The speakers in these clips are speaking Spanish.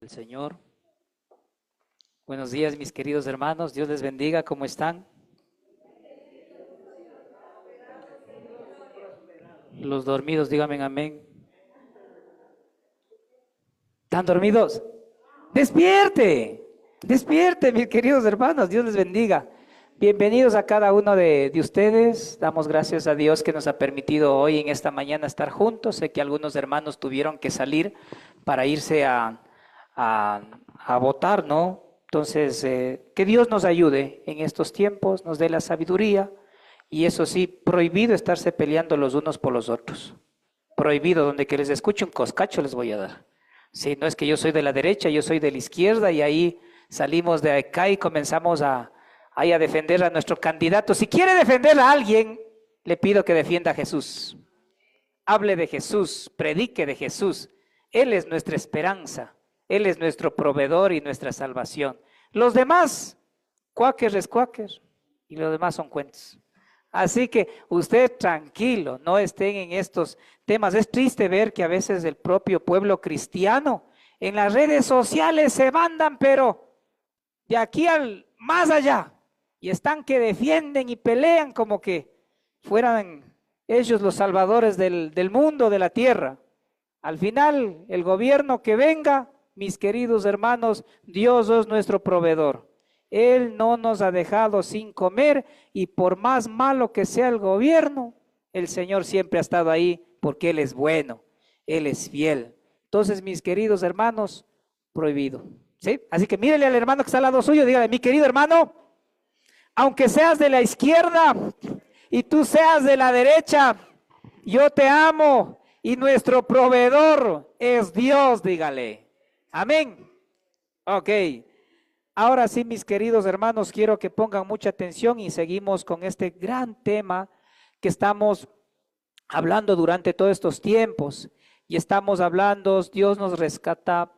El Señor. Buenos días, mis queridos hermanos. Dios les bendiga. ¿Cómo están? Los dormidos, díganme amén. ¿Están dormidos? Despierte, despierte, mis queridos hermanos. Dios les bendiga. Bienvenidos a cada uno de ustedes. Damos gracias a Dios que nos ha permitido hoy en esta mañana estar juntos. Sé que algunos hermanos tuvieron que salir para irse a votar, ¿no? Entonces, que Dios nos ayude en estos tiempos, nos dé la sabiduría y eso sí, prohibido estarse peleando los unos por los otros. Prohibido, donde que les escuche un coscacho les voy a dar. Si no es que yo soy de la derecha, yo soy de la izquierda y ahí salimos de acá y comenzamos ahí a defender a nuestro candidato. Si quiere defender a alguien, le pido que defienda a Jesús. Hable de Jesús, predique de Jesús. Él es nuestra esperanza. Él es nuestro proveedor y nuestra salvación. Los demás, cuáquer es cuáquer, y los demás son cuentos. Así que usted tranquilo, no estén en estos temas. Es triste ver que a veces el propio pueblo cristiano en las redes sociales se mandan, pero de aquí al más allá, y están que defienden y pelean como que fueran ellos los salvadores del mundo, de la tierra. Al final, el gobierno que venga, mis queridos hermanos, Dios es nuestro proveedor. Él no nos ha dejado sin comer y por más malo que sea el gobierno, el Señor siempre ha estado ahí porque Él es bueno, Él es fiel. Entonces, mis queridos hermanos, prohibido. ¿Sí? Así que mírele al hermano que está al lado suyo, dígale, mi querido hermano, aunque seas de la izquierda y tú seas de la derecha, yo te amo y nuestro proveedor es Dios, dígale. Amén. Ok. Ahora sí, mis queridos hermanos, quiero que pongan mucha atención y seguimos con este gran tema que estamos hablando durante todos estos tiempos. Y estamos hablando, Dios nos rescata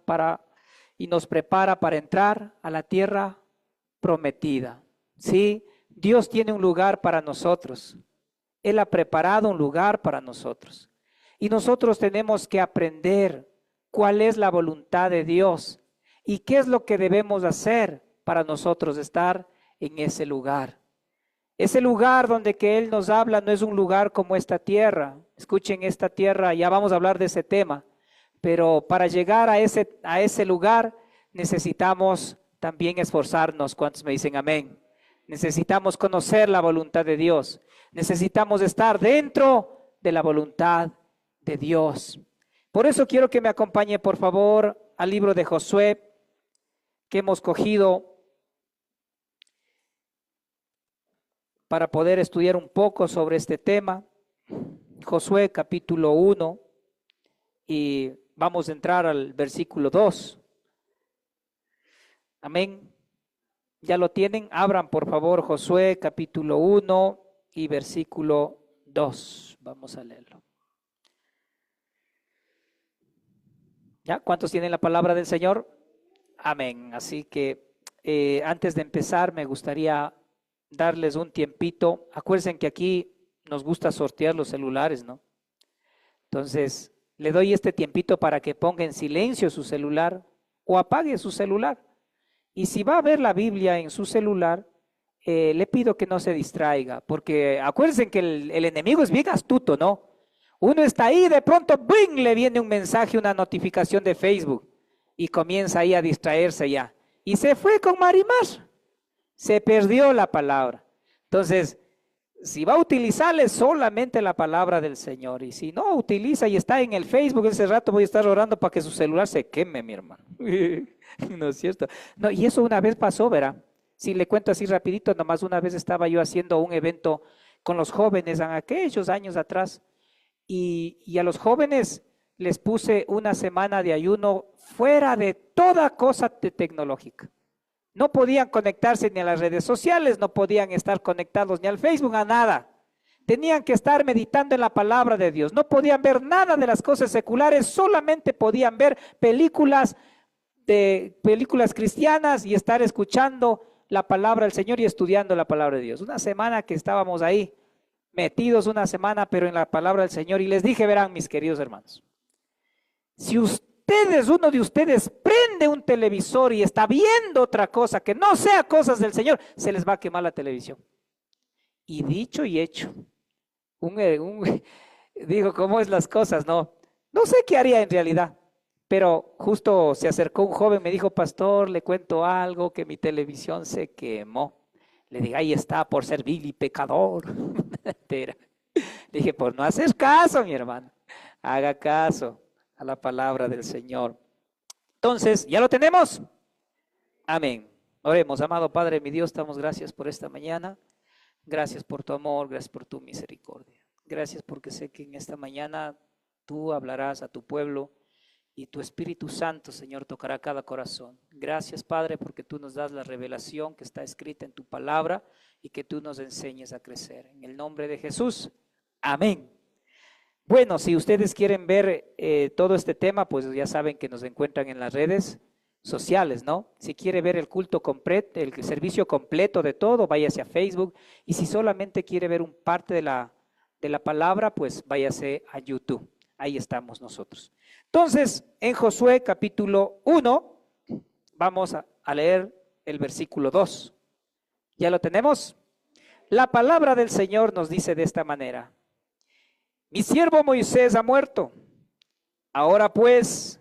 y nos prepara para entrar a la tierra prometida. Sí, Dios tiene un lugar para nosotros. Él ha preparado un lugar para nosotros. Y nosotros tenemos que aprender cuál es la voluntad de Dios y qué es lo que debemos hacer para nosotros estar en ese lugar. Ese lugar donde que Él nos habla no es un lugar como esta tierra. Escuchen, esta tierra, ya vamos a hablar de ese tema, pero para llegar a ese lugar necesitamos también esforzarnos. ¿Cuántos me dicen amén? Necesitamos conocer la voluntad de Dios. Necesitamos estar dentro de la voluntad de Dios. Por eso quiero que me acompañe, por favor, al libro de Josué, que hemos cogido para poder estudiar un poco sobre este tema. Josué capítulo 1 y vamos a entrar al versículo 2. Amén. ¿Ya lo tienen? Abran por favor Josué capítulo 1 y versículo 2. Vamos a leerlo. ¿Ya? ¿Cuántos tienen la palabra del Señor? Amén. Así que antes de empezar me gustaría darles un tiempito. Acuérdense que aquí nos gusta sortear los celulares, ¿no? Entonces, le doy este tiempito para que ponga en silencio su celular o apague su celular. Y si va a ver la Biblia en su celular, le pido que no se distraiga, porque acuérdense que el enemigo es bien astuto, ¿no? Uno está ahí, de pronto, ¡bing!, le viene un mensaje, una notificación de Facebook y comienza ahí a distraerse ya. Y se fue con Marimar, se perdió la palabra. Entonces, si va a utilizarle solamente la palabra del Señor, y si no utiliza y está en el Facebook, ese rato voy a estar orando para que su celular se queme, mi hermano. No es cierto. No, y eso una vez pasó, verá. Si le cuento así rapidito, nomás una vez estaba yo haciendo un evento con los jóvenes en aquellos años atrás, y a los jóvenes les puse una semana de ayuno fuera de toda cosa tecnológica. No podían conectarse ni a las redes sociales, no podían estar conectados ni al Facebook, a nada. Tenían que estar meditando en la palabra de Dios. No podían ver nada de las cosas seculares, solamente podían ver películas cristianas y estar escuchando la palabra del Señor y estudiando la palabra de Dios. Una semana que estábamos ahí, metidos una semana, pero en la palabra del Señor. Y les dije, verán, mis queridos hermanos, si usted uno de ustedes, prende un televisor y está viendo otra cosa que no sea cosas del Señor, se les va a quemar la televisión. Y dicho y hecho, digo, ¿cómo es las cosas? No sé qué haría en realidad, pero justo se acercó un joven, me dijo, pastor, le cuento algo, que mi televisión se quemó. Le dije, ahí está, por ser vil y pecador. Le dije, pues no haces caso, mi hermano, haga caso a la palabra del Señor. Entonces, ¿ya lo tenemos? Amén. Oremos, amado Padre, mi Dios, damos gracias por esta mañana. Gracias por tu amor, gracias por tu misericordia. Gracias porque sé que en esta mañana tú hablarás a tu pueblo y tu Espíritu Santo, Señor, tocará cada corazón. Gracias, Padre, porque tú nos das la revelación que está escrita en tu palabra y que tú nos enseñes a crecer. En el nombre de Jesús, amén. Bueno, si ustedes quieren ver todo este tema, pues ya saben que nos encuentran en las redes sociales, ¿no? Si quiere ver el culto completo, el servicio completo de todo, váyase a Facebook. Y si solamente quiere ver un parte de la palabra, pues váyase a YouTube. Ahí estamos nosotros. Entonces, en Josué capítulo 1, vamos a leer el versículo 2. ¿Ya lo tenemos? La palabra del Señor nos dice de esta manera: mi siervo Moisés ha muerto. Ahora pues,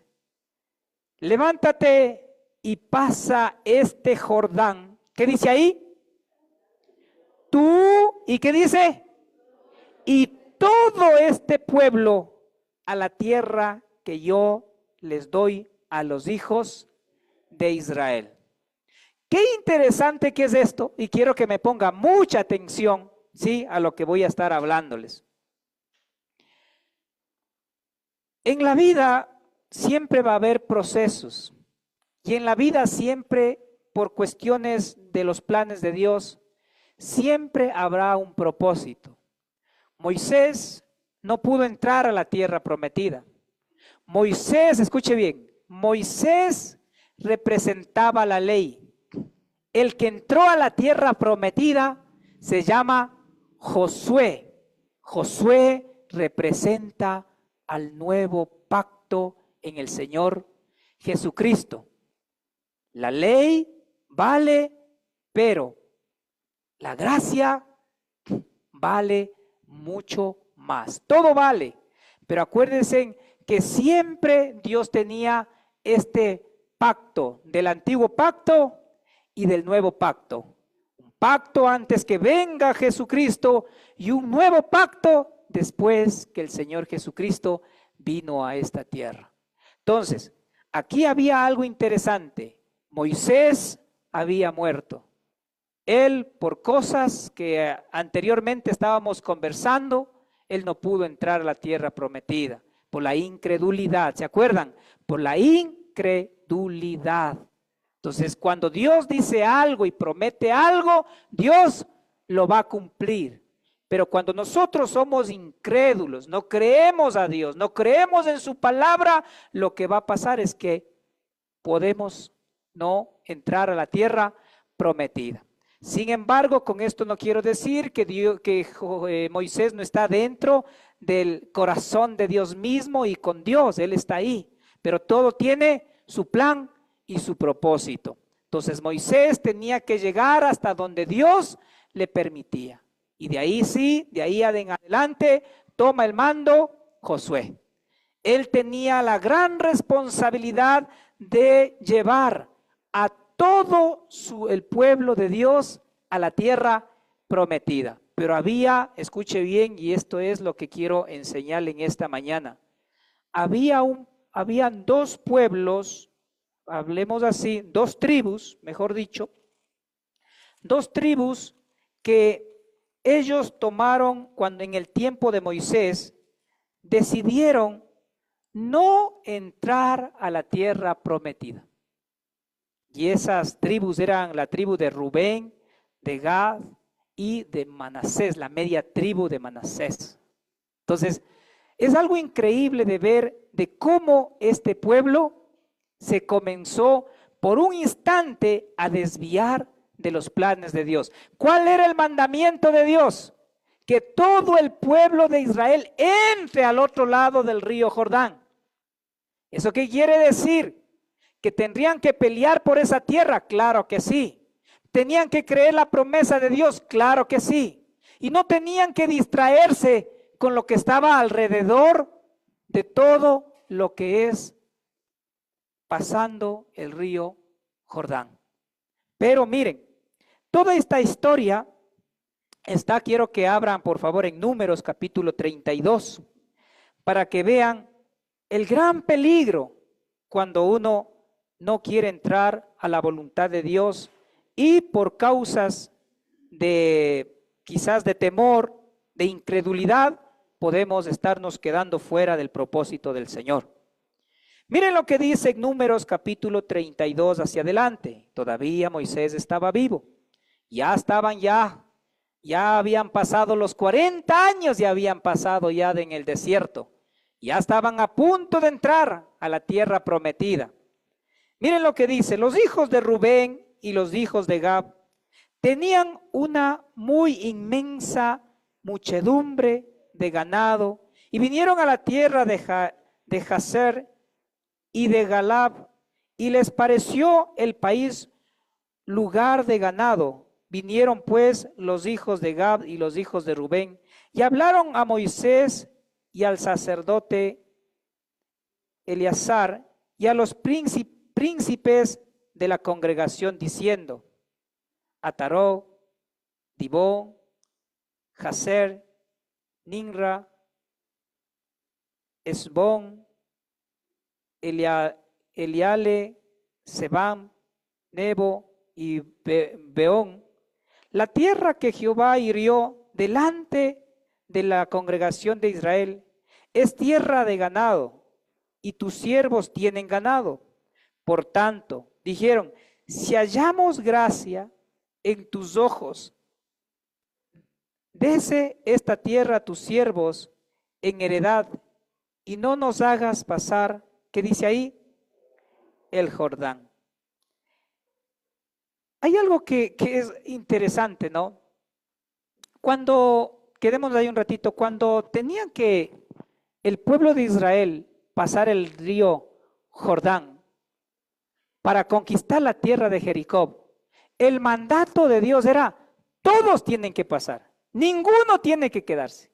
levántate y pasa este Jordán. ¿Qué dice ahí? Tú, ¿y qué dice? Y todo este pueblo a la tierra que yo les doy a los hijos de Israel. Qué interesante que es esto, y quiero que me ponga mucha atención, ¿sí?, a lo que voy a estar hablándoles. En la vida siempre va a haber procesos, y en la vida siempre, por cuestiones de los planes de Dios, siempre habrá un propósito. Moisés no pudo entrar a la tierra prometida. Moisés, escuche bien, Moisés representaba la ley. El que entró a la tierra prometida se llama Josué. Josué representa al nuevo pacto en el Señor Jesucristo. La ley vale, pero la gracia vale mucho más. Todo vale, pero acuérdense que siempre Dios tenía este pacto del antiguo pacto y del nuevo pacto. Un pacto antes que venga Jesucristo y un nuevo pacto después que el Señor Jesucristo vino a esta tierra. Entonces, aquí había algo interesante. Moisés había muerto. Él, por cosas que anteriormente estábamos conversando, él no pudo entrar a la tierra prometida por la incredulidad. ¿Se acuerdan? Por la incredulidad. Entonces, cuando Dios dice algo y promete algo, Dios lo va a cumplir. Pero cuando nosotros somos incrédulos, no creemos a Dios, no creemos en su palabra, lo que va a pasar es que podemos no entrar a la tierra prometida. Sin embargo, con esto no quiero decir que Moisés no está dentro del corazón de Dios mismo y con Dios, él está ahí, pero todo tiene su plan y su propósito. Entonces Moisés tenía que llegar hasta donde Dios le permitía. Y de ahí sí, de ahí en adelante, toma el mando Josué. Él tenía la gran responsabilidad de llevar a todo el pueblo de Dios a la tierra prometida. Pero escuche bien, y esto es lo que quiero enseñarle en esta mañana. Habían dos pueblos, hablemos así, dos tribus, mejor dicho, dos tribus que ellos tomaron cuando en el tiempo de Moisés decidieron no entrar a la tierra prometida. Y esas tribus eran la tribu de Rubén, de Gad y de Manasés, la media tribu de Manasés. Entonces, es algo increíble de ver de cómo este pueblo se comenzó por un instante a desviar de los planes de Dios. ¿Cuál era el mandamiento de Dios? Que todo el pueblo de Israel entre al otro lado del río Jordán. ¿Eso qué quiere decir? ¿Que tendrían que pelear por esa tierra? Claro que sí. ¿Tenían que creer la promesa de Dios? Claro que sí. Y no tenían que distraerse con lo que estaba alrededor de todo lo que es pasando el río Jordán. Pero miren, toda esta historia está, quiero que abran por favor en Números capítulo 32, para que vean el gran peligro cuando uno no quiere entrar a la voluntad de Dios y por causas de quizás de temor, de incredulidad, podemos estarnos quedando fuera del propósito del Señor. Miren lo que dice en Números capítulo 32 hacia adelante. Todavía Moisés estaba vivo. Ya habían pasado los 40 años, ya habían pasado ya en el desierto. Ya estaban a punto de entrar a la tierra prometida. Miren lo que dice: los hijos de Rubén y los hijos de Gad tenían una muy inmensa muchedumbre de ganado y vinieron a la tierra de Jazer y de Galab, y les pareció el país lugar de ganado. Vinieron pues los hijos de Gad y los hijos de Rubén y hablaron a Moisés y al sacerdote Eleazar y a los príncipes de la congregación diciendo: Ataró, Dibón, Jazer, Ninra, Esbón, Eliale, Sebam, Nebo y Beón, la tierra que Jehová hirió delante de la congregación de Israel, es tierra de ganado, y tus siervos tienen ganado. Por tanto, dijeron: si hallamos gracia en tus ojos, dese esta tierra a tus siervos en heredad, y no nos hagas pasar, ¿qué dice ahí? El Jordán. Hay algo que es interesante, ¿no? Cuando, quedémonos ahí un ratito, cuando tenían que el pueblo de Israel pasar el río Jordán para conquistar la tierra de Jericó, el mandato de Dios era: todos tienen que pasar, ninguno tiene que quedarse.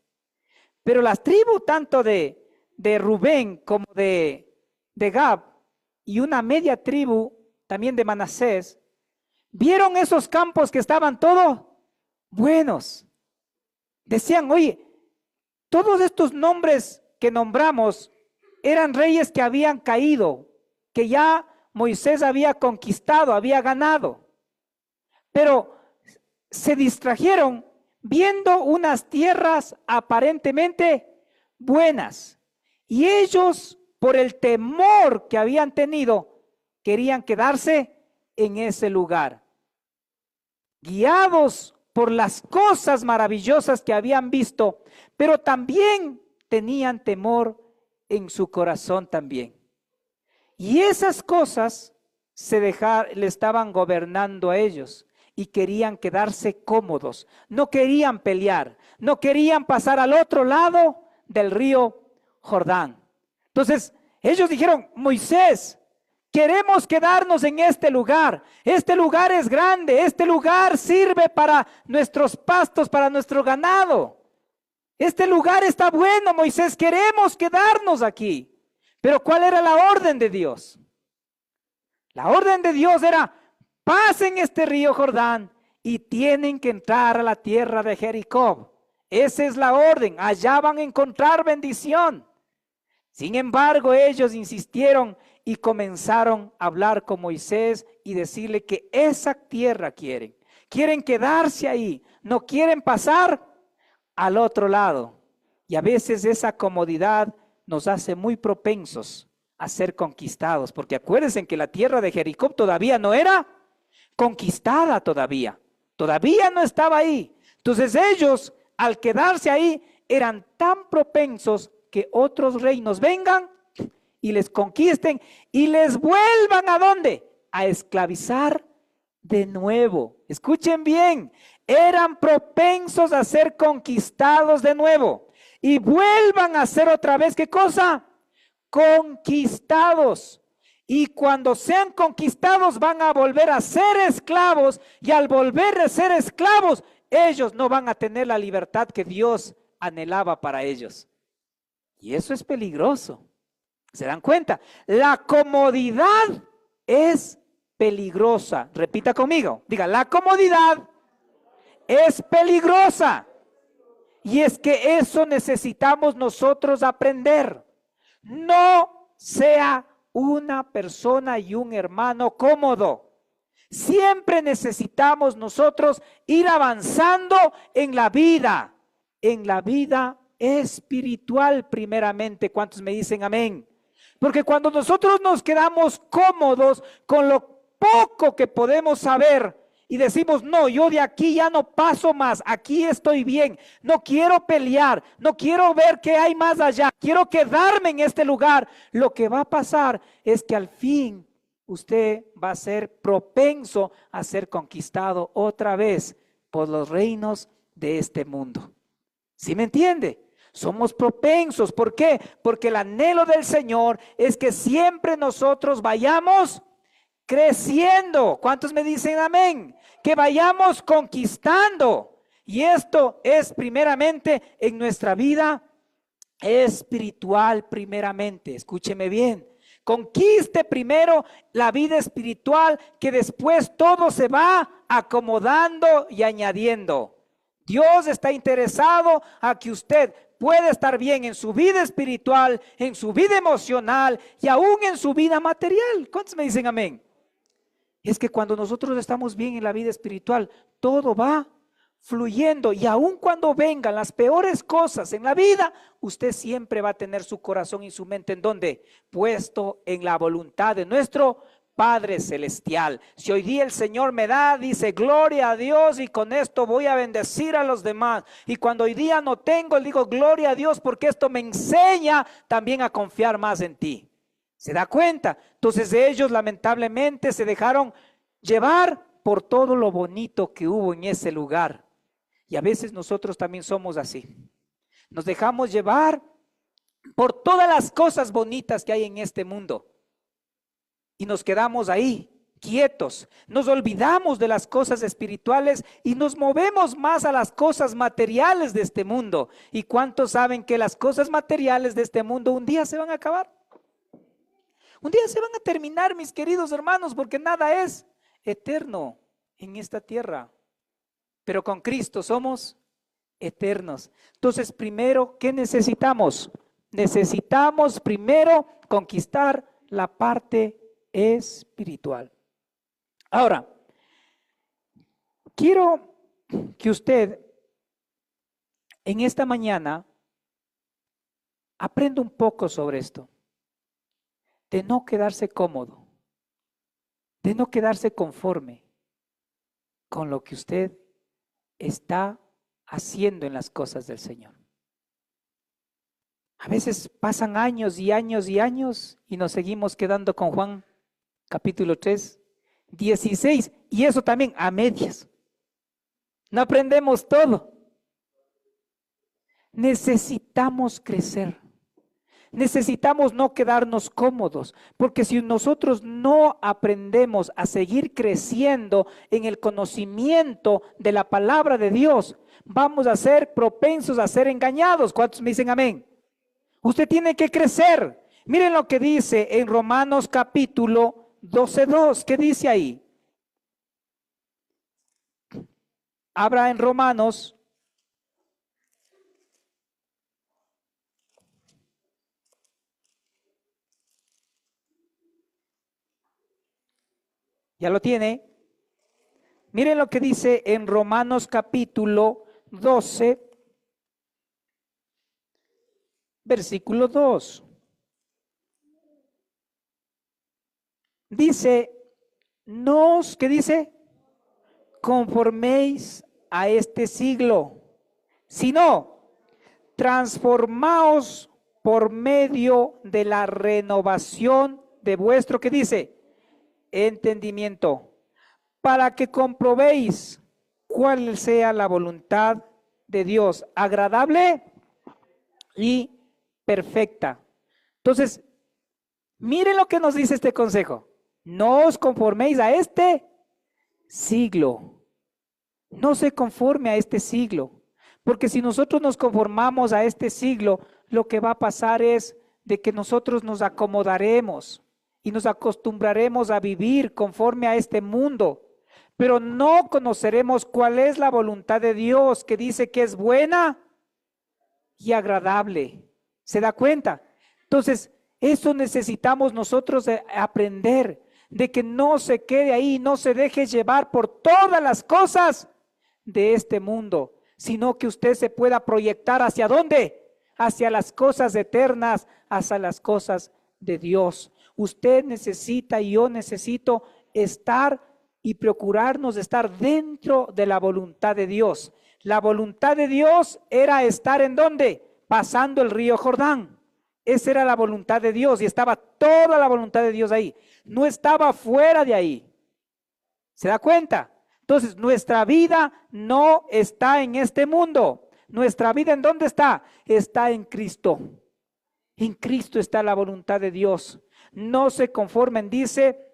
Pero las tribus tanto de Rubén como de Gad y una media tribu también de Manasés, vieron esos campos que estaban todos buenos. Decían: oye, todos estos nombres que nombramos eran reyes que habían caído, que ya Moisés había conquistado, había ganado. Pero se distrajeron viendo unas tierras aparentemente buenas. Y ellos, por el temor que habían tenido, querían quedarse en ese lugar, guiados por las cosas maravillosas que habían visto, pero también tenían temor en su corazón también. Y esas cosas le estaban gobernando a ellos y querían quedarse cómodos, no querían pelear, no querían pasar al otro lado del río Jordán. Entonces ellos dijeron: Moisés, queremos quedarnos en este lugar es grande, este lugar sirve para nuestros pastos, para nuestro ganado. Este lugar está bueno, Moisés, queremos quedarnos aquí. Pero ¿cuál era la orden de Dios? La orden de Dios era: pasen este río Jordán y tienen que entrar a la tierra de Jericó. Esa es la orden, allá van a encontrar bendición. Sin embargo, ellos insistieron y comenzaron a hablar con Moisés y decirle que esa tierra quieren quedarse ahí, no quieren pasar al otro lado. Y a veces esa comodidad nos hace muy propensos a ser conquistados, porque acuérdense que la tierra de Jericó todavía no era conquistada todavía no estaba ahí. Entonces ellos, al quedarse ahí, eran tan propensos que otros reinos vengan y les conquisten y les vuelvan ¿a dónde? A esclavizar de nuevo. Escuchen bien, eran propensos a ser conquistados de nuevo y vuelvan a hacer otra vez, ¿qué cosa? conquistados. Y cuando sean conquistados van a volver a ser esclavos, y al volver a ser esclavos, ellos no van a tener la libertad que Dios anhelaba para ellos. Y eso es peligroso. ¿Se dan cuenta? La comodidad es peligrosa. Repita conmigo. Diga, la comodidad es peligrosa. Y es que eso necesitamos nosotros aprender. No sea una persona y un hermano cómodo. Siempre necesitamos nosotros ir avanzando en la vida espiritual primeramente. ¿Cuántos me dicen amén? Porque cuando nosotros nos quedamos cómodos con lo poco que podemos saber y decimos, no, yo de aquí ya no paso más, aquí estoy bien, no quiero pelear, no quiero ver qué hay más allá, quiero quedarme en este lugar, lo que va a pasar es que al fin usted va a ser propenso a ser conquistado otra vez por los reinos de este mundo. ¿Sí me entiende? Somos propensos. ¿Por qué? Porque el anhelo del Señor es que siempre nosotros vayamos creciendo. ¿Cuántos me dicen amén? Que vayamos conquistando. Y esto es primeramente en nuestra vida espiritual primeramente. Escúcheme bien. Conquiste primero la vida espiritual, que después todo se va acomodando y añadiendo. Dios está interesado a que usted pueda estar bien en su vida espiritual, en su vida emocional y aún en su vida material. ¿Cuántos me dicen amén? Es que cuando nosotros estamos bien en la vida espiritual, todo va fluyendo, y aun cuando vengan las peores cosas en la vida, usted siempre va a tener su corazón y su mente ¿en dónde? Puesto en la voluntad de nuestro Padre Celestial. Si hoy día el Señor me da, dice, gloria a Dios, y con esto voy a bendecir a los demás. Y cuando hoy día no tengo, digo, gloria a Dios, porque esto me enseña también a confiar más en ti. ¿Se da cuenta? Entonces ellos lamentablemente se dejaron llevar por todo lo bonito que hubo en ese lugar. Y a veces nosotros también somos así. Nos dejamos llevar por todas las cosas bonitas que hay en este mundo. Y nos quedamos ahí, quietos. Nos olvidamos de las cosas espirituales y nos movemos más a las cosas materiales de este mundo. ¿Y cuántos saben que las cosas materiales de este mundo un día se van a acabar? Un día se van a terminar, mis queridos hermanos, porque nada es eterno en esta tierra. Pero con Cristo somos eternos. Entonces, primero, ¿qué necesitamos? Necesitamos primero conquistar la parte espiritual. Ahora, quiero que usted en esta mañana aprenda un poco sobre esto, de no quedarse cómodo, de no quedarse conforme con lo que usted está haciendo en las cosas del Señor. A veces pasan años y años y años y nos seguimos quedando con Juan capítulo 3, 16, y eso también a medias. No aprendemos todo. Necesitamos crecer. Necesitamos no quedarnos cómodos, porque si nosotros no aprendemos a seguir creciendo en el conocimiento de la palabra de Dios, vamos a ser propensos a ser engañados. ¿Cuántos me dicen amén? Usted tiene que crecer. Miren lo que dice en Romanos capítulo 12:2. ¿Qué dice ahí? Abra en Romanos. ¿Ya lo tiene? Miren lo que dice en Romanos capítulo 12, versículo 2. Dice, no os, ¿qué dice? Conforméis a este siglo, sino transformaos por medio de la renovación de vuestro, ¿qué dice? Entendimiento, para que comprobéis cuál sea la voluntad de Dios, agradable y perfecta. Entonces, Miren lo que nos dice este consejo. No os conforméis a este siglo. No se conforme a este siglo. Porque si nosotros nos conformamos a este siglo, lo que va a pasar es de que nosotros nos acomodaremos y nos acostumbraremos a vivir conforme a este mundo. Pero no conoceremos cuál es la voluntad de Dios, que dice que es buena y agradable. ¿Se da cuenta? Entonces, eso necesitamos nosotros aprender, de que no se quede ahí, no se deje llevar por todas las cosas de este mundo, sino que usted se pueda proyectar ¿hacia dónde? Hacia las cosas eternas, hacia las cosas de Dios. Usted necesita y yo necesito estar y procurarnos de estar dentro de la voluntad de Dios. La voluntad de Dios era estar ¿en dónde? Pasando el río Jordán. Esa era la voluntad de Dios y estaba toda la voluntad de Dios ahí. No estaba fuera de ahí. ¿Se da cuenta? Entonces, nuestra vida no está en este mundo. Nuestra vida ¿en dónde está? Está en Cristo. En Cristo está la voluntad de Dios. No se conformen, dice,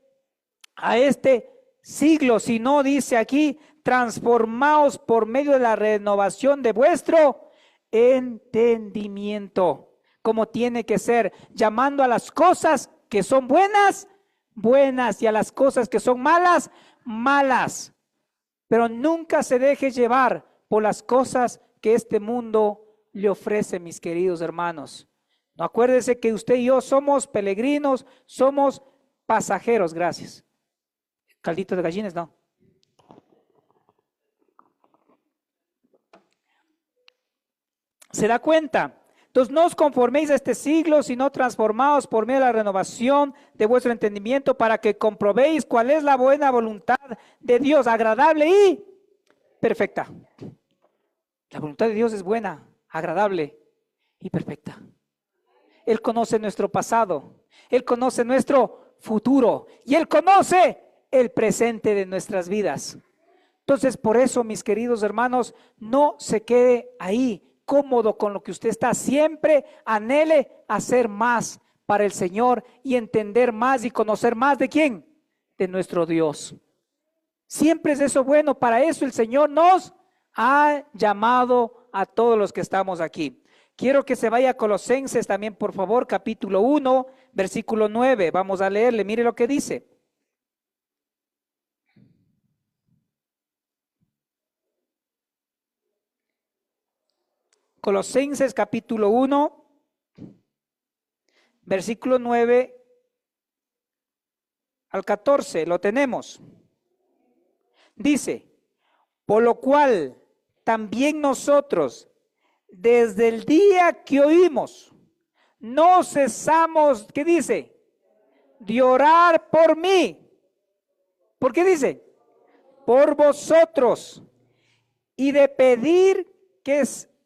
a este siglo, sino dice aquí, transformaos por medio de la renovación de vuestro entendimiento. Como tiene que ser, llamando a las cosas que son buenas, buenas, y a las cosas que son malas, malas. Pero nunca se deje llevar por las cosas que este mundo le ofrece, mis queridos hermanos. No, acuérdese que usted y yo somos peregrinos, somos pasajeros, gracias. Caldito de gallines, no. ¿Se da cuenta? Entonces no os conforméis a este siglo, sino transformaos por medio de la renovación de vuestro entendimiento, para que comprobéis cuál es la buena voluntad de Dios, agradable y perfecta. La voluntad de Dios es buena, agradable y perfecta. Él conoce nuestro pasado, Él conoce nuestro futuro y Él conoce el presente de nuestras vidas. Entonces, por eso, mis queridos hermanos, no se quede ahí cómodo con lo que usted está. Siempre anhele hacer más para el Señor y entender más y conocer más de quién, de nuestro Dios. Siempre es eso bueno. Para eso el Señor nos ha llamado a todos los que estamos aquí. Quiero que se vaya a Colosenses también, por favor, capítulo 1, versículo 9. Vamos a leerle, mire lo que dice. Colosenses capítulo 1, versículo 9 al 14, lo tenemos. Dice, por lo cual también nosotros, desde el día que oímos, no cesamos, ¿qué dice? De orar por mí. ¿Por qué dice? Por vosotros, y de pedir que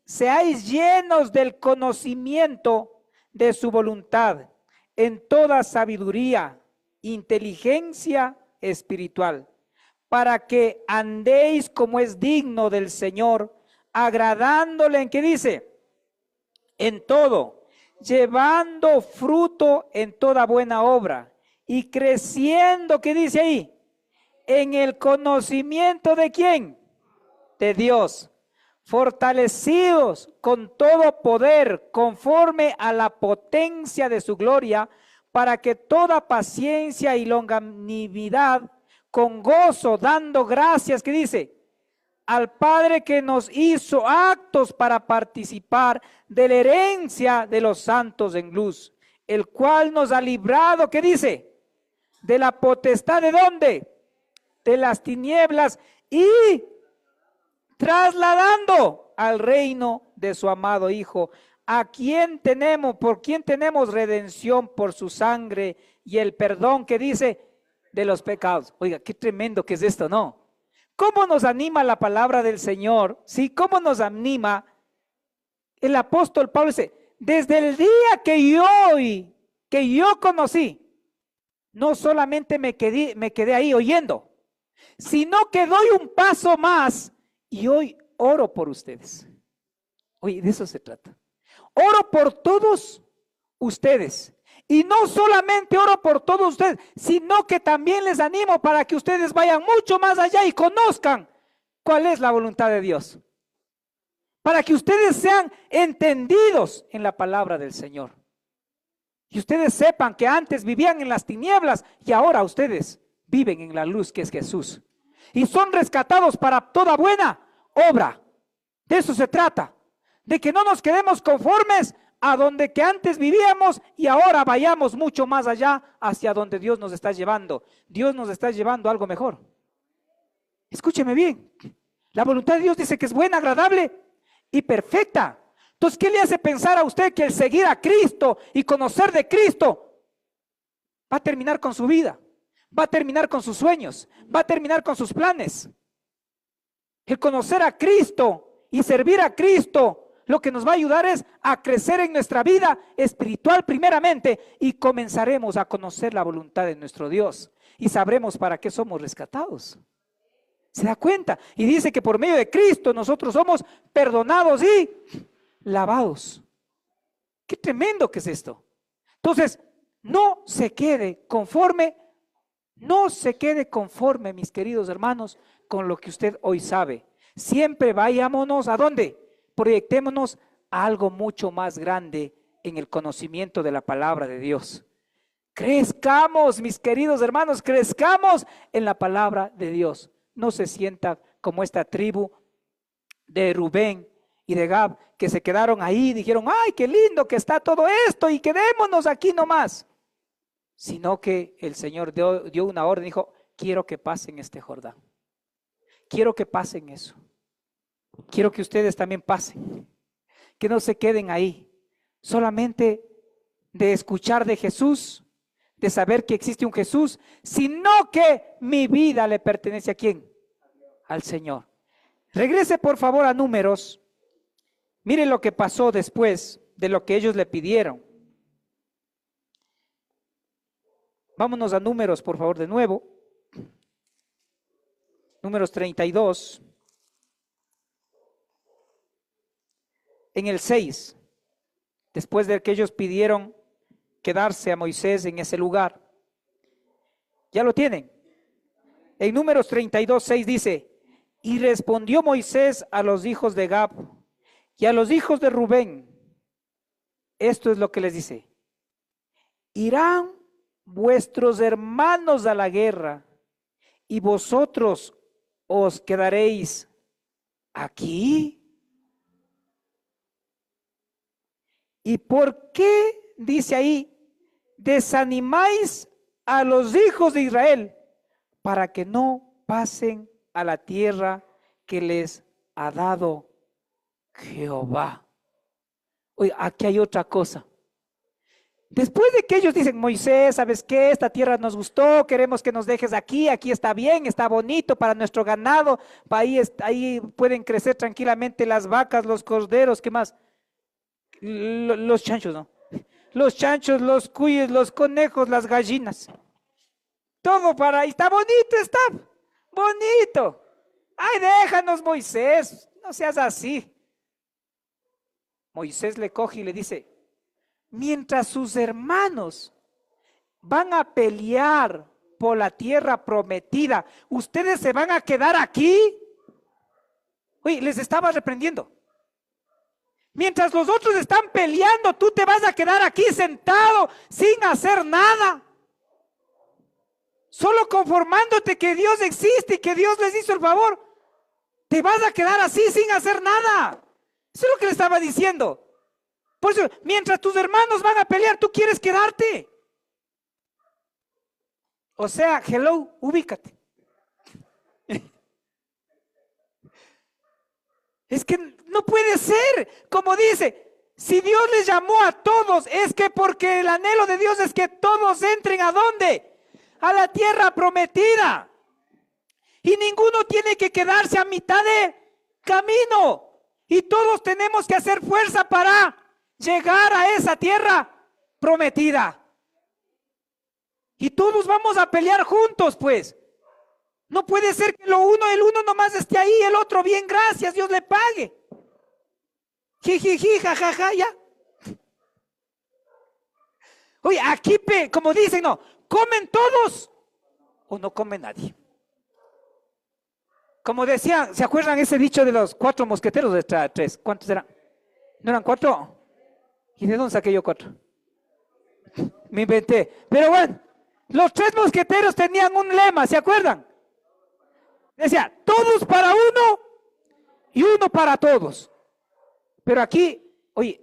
seáis llenos del conocimiento de su voluntad, en toda sabiduría, inteligencia espiritual, para que andéis como es digno del Señor, agradándole, ¿en qué dice? En todo, llevando fruto en toda buena obra y creciendo, ¿qué dice ahí? En el conocimiento ¿de quién? De Dios. Fortalecidos con todo poder conforme a la potencia de su gloria, para que toda paciencia y longanimidad con gozo, dando gracias, ¿qué dice? Al Padre que nos hizo aptos para participar de la herencia de los santos en luz, el cual nos ha librado, ¿qué dice? De la potestad ¿de dónde? De las tinieblas, y trasladando al reino de su amado Hijo, a quien tenemos, por quien tenemos redención por su sangre y el perdón, que dice, de los pecados. Oiga, qué tremendo que es esto, ¿no? ¿Cómo nos anima la palabra del Señor? Sí, ¿cómo nos anima? El apóstol Pablo dice, desde el día que yo conocí, no solamente me quedé ahí oyendo, sino que doy un paso más y hoy oro por ustedes. Oye, de eso se trata. Oro por todos ustedes Y no solamente oro por todos ustedes, sino que también les animo para que ustedes vayan mucho más allá y conozcan cuál es la voluntad de Dios. Para que ustedes sean entendidos en la palabra del Señor. Y ustedes sepan que antes vivían en las tinieblas y ahora ustedes viven en la luz que es Jesús. Y son rescatados para toda buena obra. De eso se trata. De que no nos quedemos conformes a donde que antes vivíamos y ahora vayamos mucho más allá hacia donde Dios nos está llevando. Dios nos está llevando a algo mejor. Escúcheme bien. La voluntad de Dios dice que es buena, agradable y perfecta. Entonces, ¿qué le hace pensar a usted que el seguir a Cristo y conocer de Cristo va a terminar con su vida? Va a terminar con sus sueños, va a terminar con sus planes. El conocer a Cristo y servir a Cristo, lo que nos va a ayudar es a crecer en nuestra vida espiritual primeramente y comenzaremos a conocer la voluntad de nuestro Dios y sabremos para qué somos rescatados. ¿Se da cuenta? Y dice que por medio de Cristo nosotros somos perdonados y lavados. Qué tremendo que es esto. Entonces, no se quede conforme, mis queridos hermanos, con lo que usted hoy sabe. Siempre vayámonos, ¿a dónde? Proyectémonos a algo mucho más grande en el conocimiento de la palabra de Dios. Crezcamos, mis queridos hermanos, crezcamos en la palabra de Dios. No se sienta como esta tribu de Rubén y de Gad que se quedaron ahí y dijeron, ay, qué lindo que está todo esto y quedémonos aquí nomás. Sino que el Señor dio una orden, dijo, quiero que pasen este Jordán. Quiero que pasen eso. Quiero que ustedes también pasen. Que no se queden ahí. Solamente de escuchar de Jesús, de saber que existe un Jesús, sino que mi vida le pertenece ¿a quién? Al Señor. Regrese por favor a Números. Mire lo que pasó después de lo que ellos le pidieron. Vámonos a Números, por favor, de nuevo. Números 32. En el 6, después de que ellos pidieron quedarse a Moisés en ese lugar. ¿Ya lo tienen? En Números 32, 6 dice, y respondió Moisés a los hijos de Gad y a los hijos de Rubén. Esto es lo que les dice. Irán vuestros hermanos a la guerra y vosotros os quedaréis aquí. ¿Y por qué, dice ahí, desanimáis a los hijos de Israel para que no pasen a la tierra que les ha dado Jehová? Oye, aquí hay otra cosa. Después de que ellos dicen, Moisés, ¿sabes qué? Esta tierra nos gustó, queremos que nos dejes aquí, aquí está bien, está bonito para nuestro ganado, ahí pueden crecer tranquilamente las vacas, los corderos, ¿qué más? Los chanchos, ¿no? Los chanchos, los cuyes, los conejos, las gallinas. Todo para ahí, está bonito. Ay, déjanos, Moisés, no seas así. Moisés le coge y le dice, mientras sus hermanos van a pelear por la tierra prometida, ¿ustedes se van a quedar aquí? Oye, les estaba reprendiendo. Mientras los otros están peleando, tú te vas a quedar aquí sentado sin hacer nada. Solo conformándote que Dios existe y que Dios les hizo el favor. Te vas a quedar así sin hacer nada. Eso es lo que le estaba diciendo. Por eso, mientras tus hermanos van a pelear, tú quieres quedarte. O sea, hello, ubícate. Es que no puede ser, como dice, si Dios les llamó a todos, es que porque el anhelo de Dios es que todos entren ¿a dónde? A la tierra prometida. Y ninguno tiene que quedarse a mitad de camino. Y todos tenemos que hacer fuerza para llegar a esa tierra prometida. Y todos vamos a pelear juntos, pues. No puede ser que el uno nomás esté ahí, el otro bien, gracias, Dios le pague. Jijiji, jajaja, ya. Oye, aquí, como dicen, no, ¿comen todos o no come nadie? Como decían, ¿se acuerdan ese dicho de los 4 mosqueteros de 3? ¿Cuántos eran? ¿No eran 4? ¿Y de dónde saqué yo 4? Me inventé. Pero bueno, los 3 mosqueteros tenían un lema, ¿se acuerdan? Decía, todos para uno y uno para todos. Pero aquí, oye,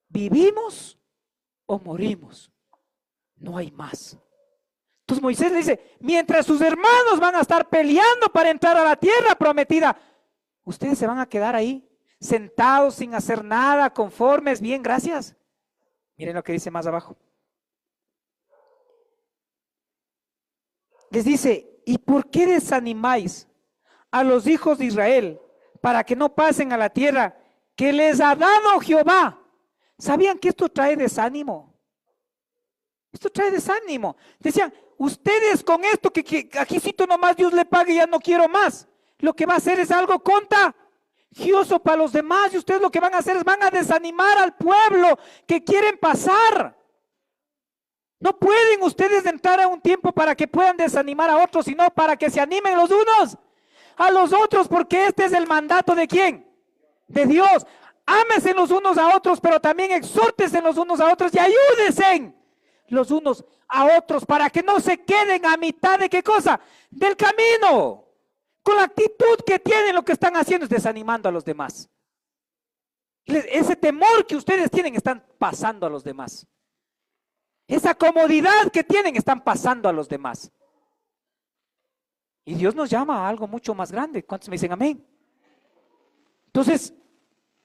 ¿vivimos o morimos? No hay más. Entonces Moisés le dice, mientras sus hermanos van a estar peleando para entrar a la tierra prometida, ustedes se van a quedar ahí, sentados sin hacer nada, conformes, bien, gracias. Miren lo que dice más abajo. Les dice, ¿y por qué desanimáis a los hijos de Israel para que no pasen a la tierra que les ha dado Jehová? ¿Sabían que esto trae desánimo? Esto trae desánimo. Decían, ustedes con esto que aquícito nomás Dios le pague, ya no quiero más. Lo que va a hacer es algo contagioso para los demás y ustedes lo que van a hacer es van a desanimar al pueblo que quieren pasar. No pueden ustedes entrar a un tiempo para que puedan desanimar a otros, sino para que se animen los unos a los otros, porque este es el mandato ¿de quién? De Dios. Ámense los unos a otros, pero también exhórtense los unos a otros y ayúdense los unos a otros para que no se queden a mitad de ¿qué cosa? Del camino. Con la actitud que tienen, lo que están haciendo es desanimando a los demás. Ese temor que ustedes tienen están pasando a los demás. Esa comodidad que tienen están pasando a los demás. Y Dios nos llama a algo mucho más grande. ¿Cuántos me dicen amén? Entonces,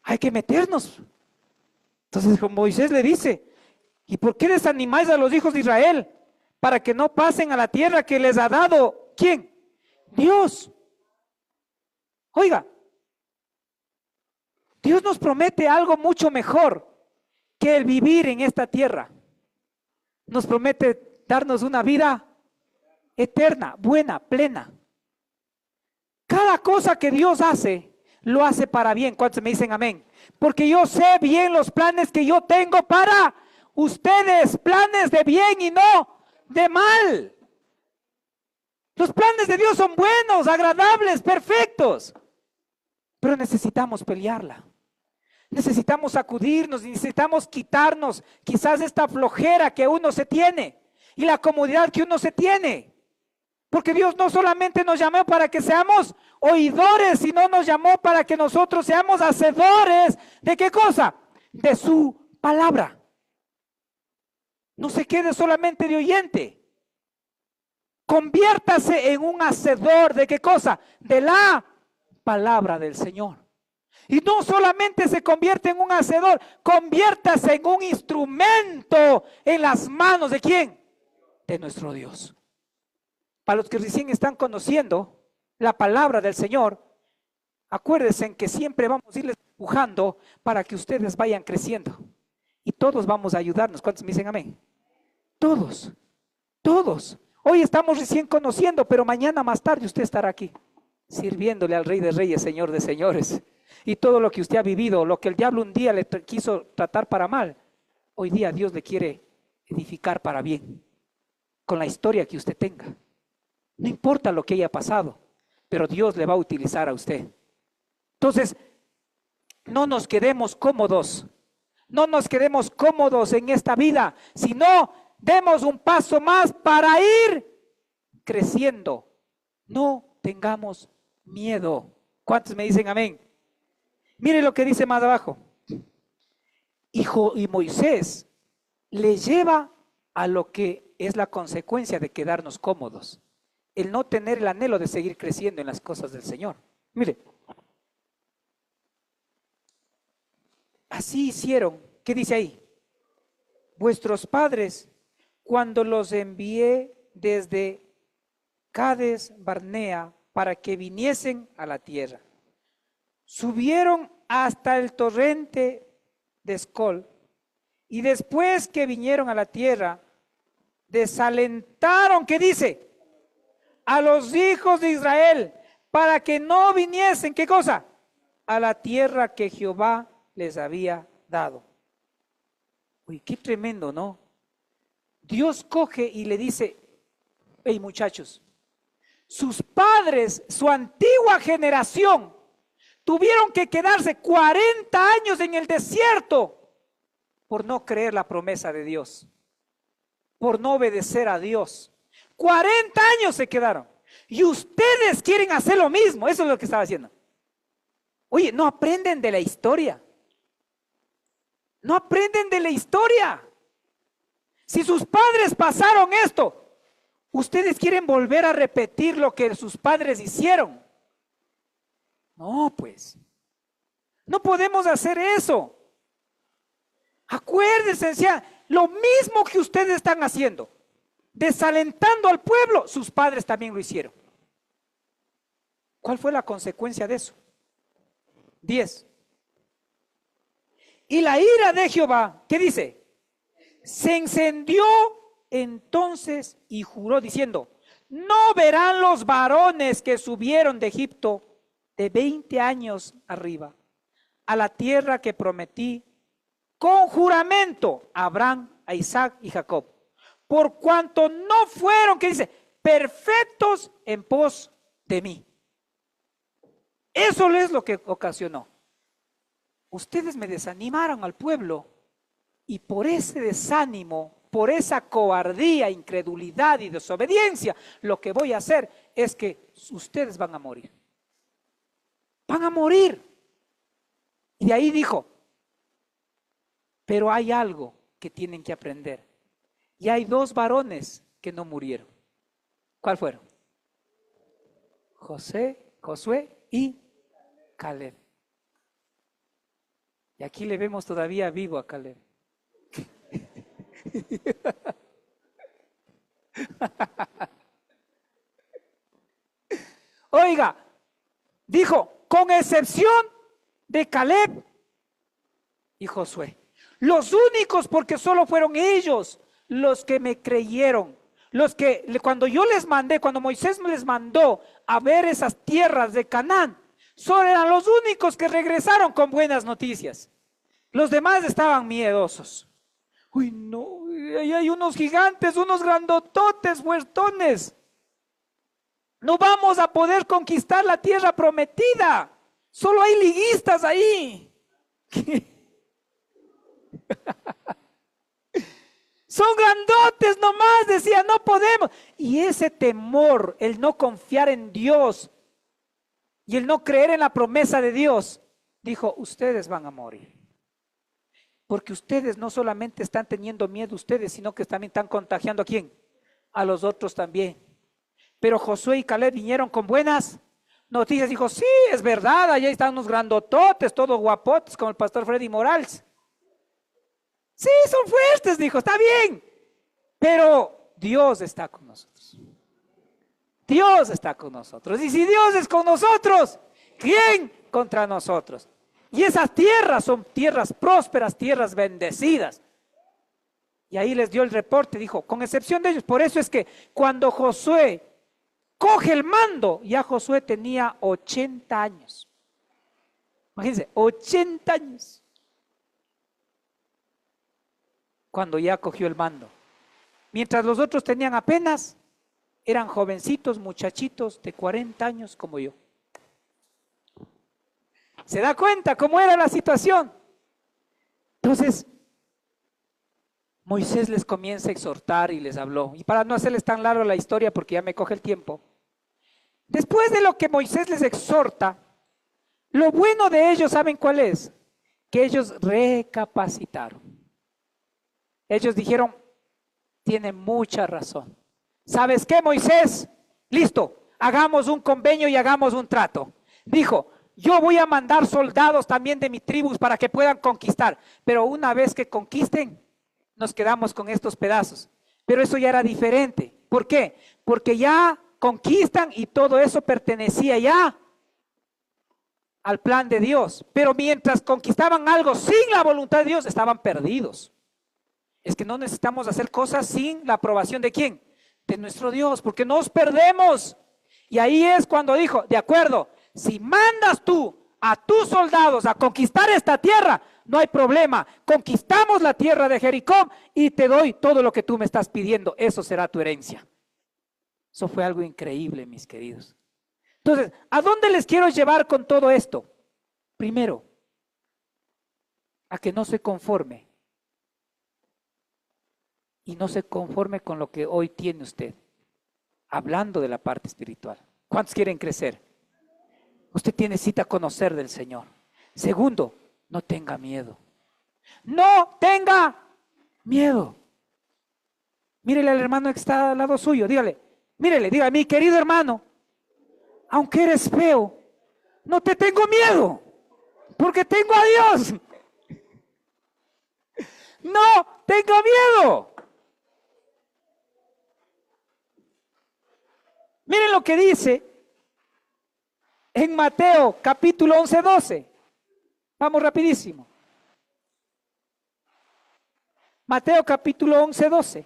hay que meternos. Entonces, Moisés le dice, ¿y por qué desanimáis a los hijos de Israel para que no pasen a la tierra que les ha dado? ¿Quién? Dios. Oiga, Dios nos promete algo mucho mejor que el vivir en esta tierra. Nos promete darnos una vida eterna, buena, plena. Cada cosa que Dios hace, lo hace para bien. ¿Cuántos me dicen amén? Porque yo sé bien los planes que yo tengo para ustedes, planes de bien y no de mal. Los planes de Dios son buenos, agradables, perfectos. Pero necesitamos pelearla. Necesitamos sacudirnos, necesitamos quitarnos quizás esta flojera que uno se tiene y la comodidad que uno se tiene. Porque Dios no solamente nos llamó para que seamos oidores, sino nos llamó para que nosotros seamos hacedores de ¿qué cosa? De su palabra. No se quede solamente de oyente. Conviértase en un hacedor de ¿qué cosa? De la palabra del Señor. Y no solamente se convierte en un hacedor, conviértase en un instrumento en las manos ¿de quién? De nuestro Dios. Para los que recién están conociendo la palabra del Señor, acuérdense que siempre vamos a irles empujando para que ustedes vayan creciendo. Y todos vamos a ayudarnos. ¿Cuántos me dicen amén? Todos, todos. Hoy estamos recién conociendo, pero mañana más tarde usted estará aquí, sirviéndole al Rey de Reyes, Señor de Señores. Y todo lo que usted ha vivido, lo que el diablo un día le quiso tratar para mal, hoy día Dios le quiere edificar para bien, con la historia que usted tenga. No importa lo que haya pasado, pero Dios le va a utilizar a usted. Entonces, no nos quedemos cómodos, no nos quedemos cómodos en esta vida, sino demos un paso más para ir creciendo. No tengamos miedo. ¿Cuántos me dicen amén? Mire lo que dice más abajo. Y Moisés le lleva a lo que es la consecuencia de quedarnos cómodos. El no tener el anhelo de seguir creciendo en las cosas del Señor. Mire. Así hicieron. ¿Qué dice ahí? Vuestros padres, cuando los envié desde Cades Barnea para que viniesen a la tierra, subieron hasta el torrente de Escol y después que vinieron a la tierra, desalentaron, ¿qué dice? A los hijos de Israel para que no viniesen, ¿qué cosa? A la tierra que Jehová les había dado. Uy, qué tremendo, ¿no? Dios coge y le dice, hey muchachos, sus padres, su antigua generación, tuvieron que quedarse 40 años en el desierto por no creer la promesa de Dios, por no obedecer a Dios. 40 años se quedaron. Y ustedes quieren hacer lo mismo. Eso es lo que estaba haciendo. Oye, no aprenden de la historia. No aprenden de la historia. Si sus padres pasaron esto, ustedes quieren volver a repetir lo que sus padres hicieron. No, pues. No podemos hacer eso. Acuérdense, decía, lo mismo que ustedes están haciendo, desalentando al pueblo, sus padres también lo hicieron. ¿Cuál fue la consecuencia de eso? 10. Y la ira de Jehová, ¿qué dice? Se encendió entonces y juró diciendo, no verán los varones que subieron de Egipto de 20 años arriba a la tierra que prometí con juramento a Abraham, a Isaac y Jacob, por cuanto no fueron, ¿qué dice? Perfectos en pos de mí. Eso es lo que ocasionó. Ustedes me desanimaron al pueblo y por ese desánimo, por esa cobardía, incredulidad y desobediencia, lo que voy a hacer es que ustedes van a morir. Van a morir. Y de ahí dijo, pero hay algo que tienen que aprender. Y hay 2 varones que no murieron. ¿Cuál fueron? Josué y Caleb. Y aquí le vemos todavía vivo a Caleb. Oiga, dijo, con excepción de Caleb y Josué. Los únicos, porque solo fueron ellos los que me creyeron. Los que cuando yo les mandé, cuando Moisés les mandó a ver esas tierras de Canaán, solo eran los únicos que regresaron con buenas noticias. Los demás estaban miedosos. Uy, no, ahí hay unos gigantes, unos grandototes, fuertones. No vamos a poder conquistar la tierra prometida. Solo hay liguistas ahí. Son grandotes nomás, decía, no podemos. Y ese temor, el no confiar en Dios y el no creer en la promesa de Dios, dijo, ustedes van a morir. Porque ustedes no solamente están teniendo miedo ustedes, sino que también están contagiando ¿a quién? A los otros también. Pero Josué y Caleb vinieron con buenas noticias. Dijo, sí, es verdad, allá están unos grandototes, todos guapotes, como el pastor Freddy Morales. Sí, son fuertes, dijo, está bien. Pero Dios está con nosotros. Dios está con nosotros. Y si Dios es con nosotros, ¿quién contra nosotros? Y esas tierras son tierras prósperas, tierras bendecidas. Y ahí les dio el reporte, dijo, con excepción de ellos. Por eso es que cuando Josué coge el mando, ya Josué tenía 80 años. Imagínense, 80 años. Cuando ya cogió el mando. Mientras los otros tenían apenas, eran jovencitos, muchachitos de 40 años como yo. ¿Se da cuenta cómo era la situación? Entonces, Moisés les comienza a exhortar y les habló. Y para no hacerles tan largo la historia, porque ya me coge el tiempo. Después de lo que Moisés les exhorta, lo bueno de ellos, ¿saben cuál es? Que ellos recapacitaron. Ellos dijeron, tiene mucha razón. ¿Sabes qué, Moisés? Listo, hagamos un convenio y hagamos un trato. Dijo, yo voy a mandar soldados también de mis tribus para que puedan conquistar. Pero una vez que conquisten, nos quedamos con estos pedazos. Pero eso ya era diferente. ¿Por qué? Porque ya conquistan y todo eso pertenecía ya al plan de Dios. Pero mientras conquistaban algo sin la voluntad de Dios, estaban perdidos. Es que no necesitamos hacer cosas sin la aprobación ¿de quién? De nuestro Dios, porque nos perdemos. Y ahí es cuando dijo, de acuerdo, si mandas tú a tus soldados a conquistar esta tierra, no hay problema. Conquistamos la tierra de Jericó y te doy todo lo que tú me estás pidiendo. Eso será tu herencia. Eso fue algo increíble, mis queridos. Entonces, ¿a dónde les quiero llevar con todo esto? Primero, a que no se conforme. Y no se conforme con lo que hoy tiene usted. Hablando de la parte espiritual. ¿Cuántos quieren crecer? Usted necesita conocer del Señor. Segundo, no tenga miedo. No tenga miedo. Mírele al hermano que está al lado suyo. Dígale, dígale, mi querido hermano, aunque eres feo, no te tengo miedo, porque tengo a Dios. No tenga miedo. Miren lo que dice en Mateo capítulo 11:12. Vamos rapidísimo. Mateo capítulo 11:12.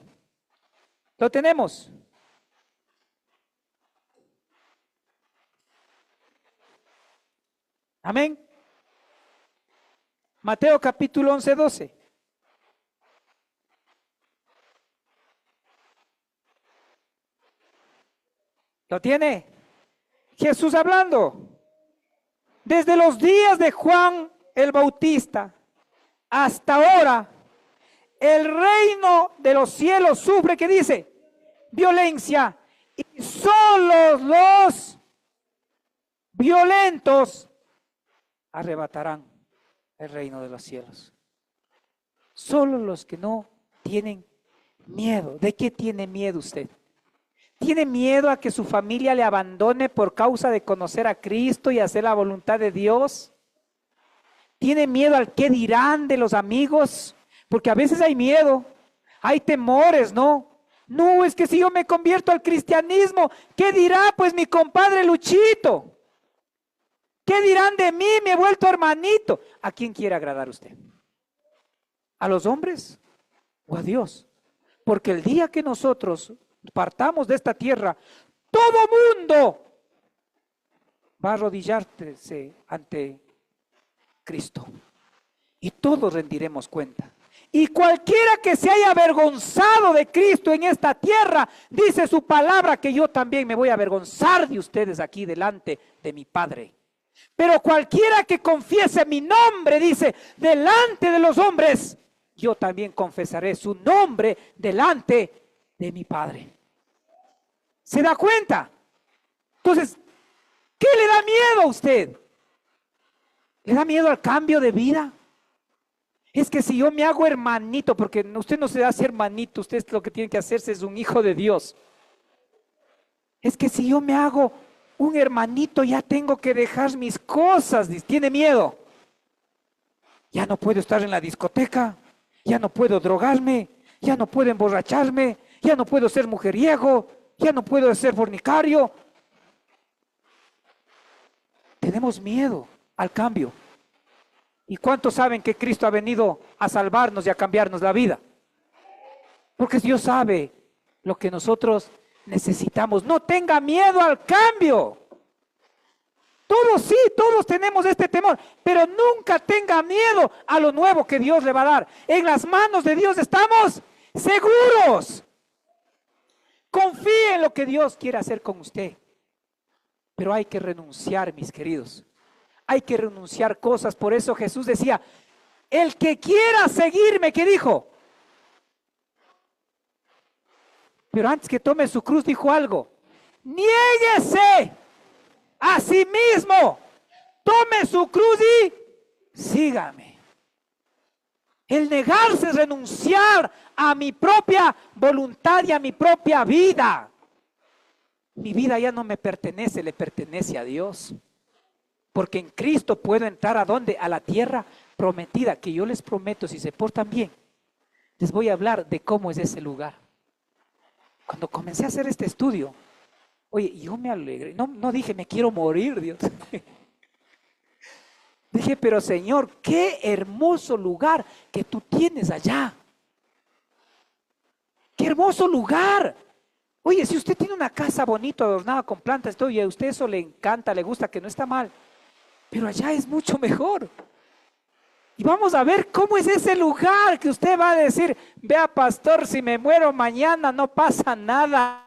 ¿Lo tenemos? Amén. Mateo capítulo 11:12. ¿Lo tiene? Jesús hablando. Desde los días de Juan el Bautista hasta ahora, el reino de los cielos sufre, ¿qué dice? Violencia. Y solo los violentos arrebatarán el reino de los cielos. Solo los que no tienen miedo. ¿De qué tiene miedo usted? ¿Tiene miedo a que su familia le abandone por causa de conocer a Cristo y hacer la voluntad de Dios? ¿Tiene miedo al qué dirán de los amigos? Porque a veces hay miedo, hay temores, ¿no? No, es que si yo me convierto al cristianismo, ¿qué dirá pues mi compadre Luchito? ¿Qué dirán de mí? Me he vuelto hermanito. ¿A quién quiere agradar usted? ¿A los hombres o a Dios? Porque el día que nosotros partamos de esta tierra, todo mundo va a arrodillarse ante Cristo y todos rendiremos cuenta. Y cualquiera que se haya avergonzado de Cristo en esta tierra, dice su palabra que yo también me voy a avergonzar de ustedes aquí delante de mi Padre. Pero cualquiera que confiese mi nombre, dice, delante de los hombres, yo también confesaré su nombre delante de mi Padre. ¿Se da cuenta? Entonces, ¿qué le da miedo a usted? ¿Le da miedo al cambio de vida? Es que si yo me hago hermanito, porque usted no se hace hermanito, usted lo que tiene que hacerse es un hijo de Dios. Es que si yo me hago un hermanito, ya tengo que dejar mis cosas. ¿Tiene miedo? Ya no puedo estar en la discoteca, ya no puedo drogarme, ya no puedo emborracharme, ya no puedo ser mujeriego, ya no puedo ser fornicario. Tenemos miedo al cambio. ¿Y cuántos saben que Cristo ha venido a salvarnos y a cambiarnos la vida? Porque Dios sabe lo que nosotros necesitamos. No tenga miedo al cambio. Todos sí, todos tenemos este temor, pero nunca tenga miedo a lo nuevo que Dios le va a dar. En las manos de Dios estamos seguros. Confíe en lo que Dios quiere hacer con usted. Pero hay que renunciar, mis queridos. Hay que renunciar cosas. Por eso Jesús decía, el que quiera seguirme, ¿qué dijo? Pero antes que tome su cruz dijo algo. Niéguese a sí mismo. Tome su cruz y sígame. El negarse es renunciar a mi propia voluntad y a mi propia vida. Mi vida ya no me pertenece, le pertenece a Dios. Porque en Cristo puedo entrar ¿a dónde? A la tierra prometida, que yo les prometo, si se portan bien, les voy a hablar de cómo es ese lugar. Cuando comencé a hacer este estudio, oye, yo me alegré, no dije me quiero morir, Dios. Dije, pero Señor, qué hermoso lugar que tú tienes allá. Qué hermoso lugar. Oye, si usted tiene una casa bonita, adornada con plantas, todo, y a usted eso le encanta, le gusta, que no está mal. Pero allá es mucho mejor. Y vamos a ver cómo es ese lugar que usted va a decir, vea pastor, si me muero mañana no pasa nada.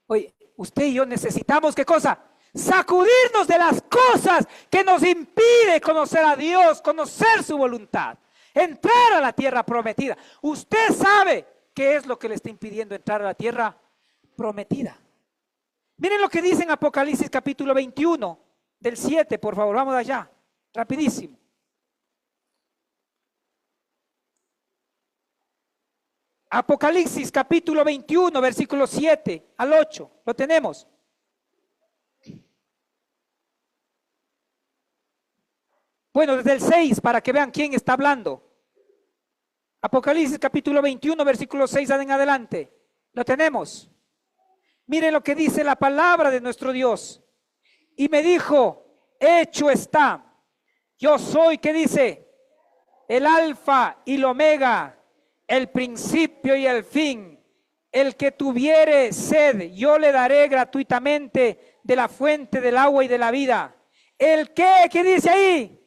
Oye, usted y yo necesitamos, ¿qué cosa? Sacudirnos de las cosas que nos impide conocer a Dios, conocer su voluntad, entrar a la tierra prometida. Usted sabe qué es lo que le está impidiendo entrar a la tierra prometida. Miren lo que dice en Apocalipsis capítulo 21, del 7, por favor, vamos allá, rapidísimo. Apocalipsis capítulo 21, versículo 7 al 8. ¿Lo tenemos? Bueno, desde el 6 para que vean quién está hablando. Apocalipsis capítulo 21, versículo 6 en adelante. ¿Lo tenemos? Miren lo que dice la palabra de nuestro Dios. Y me dijo, hecho está. Yo soy, ¿qué dice? El alfa y el omega, el principio y el fin. El que tuviere sed, yo le daré gratuitamente de la fuente del agua y de la vida. El que, ¿qué dice ahí?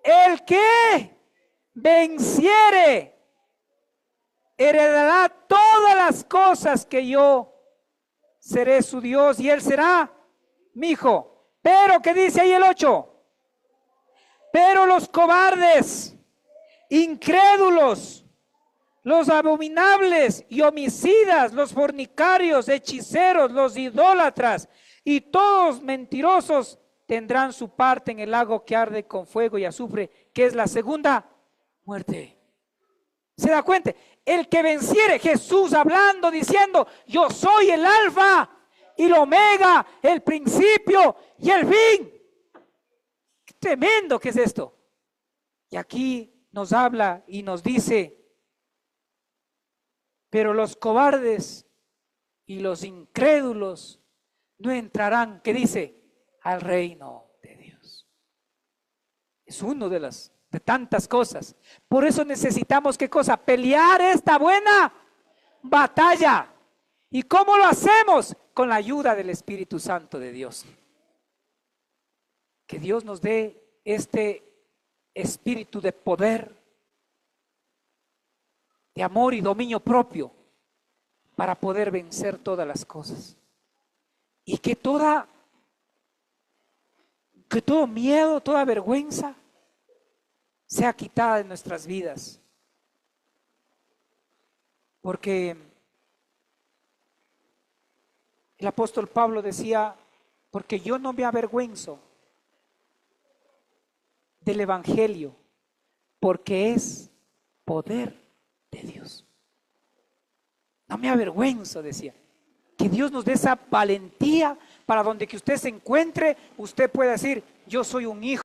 El que venciere, heredará todas las cosas que yo seré su Dios y él será mi hijo. Pero, ¿qué dice ahí el 8? Pero los cobardes, incrédulos, los abominables y homicidas, los fornicarios, hechiceros, los idólatras y todos mentirosos tendrán su parte en el lago que arde con fuego y azufre, que es la segunda muerte. ¿Se da cuenta? El que venciere, Jesús hablando, diciendo, yo soy el alfa y el omega, el principio y el fin. Qué tremendo que es esto. Y aquí nos habla y nos dice, pero los cobardes y los incrédulos no entrarán, ¿qué dice? Al reino de Dios. Es uno de tantas cosas. Por eso necesitamos, ¿qué cosa? Pelear esta buena batalla. ¿Y cómo lo hacemos? Con la ayuda del Espíritu Santo de Dios. Que Dios nos dé este espíritu de poder, de amor y dominio propio para poder vencer todas las cosas. Y que todo miedo, toda vergüenza sea quitada de nuestras vidas Porque el apóstol Pablo decía, porque yo no me avergüenzo del Evangelio, porque es poder de Dios. No me avergüenzo, decía. Que Dios nos dé esa valentía para donde que usted se encuentre, usted pueda decir, yo soy un hijo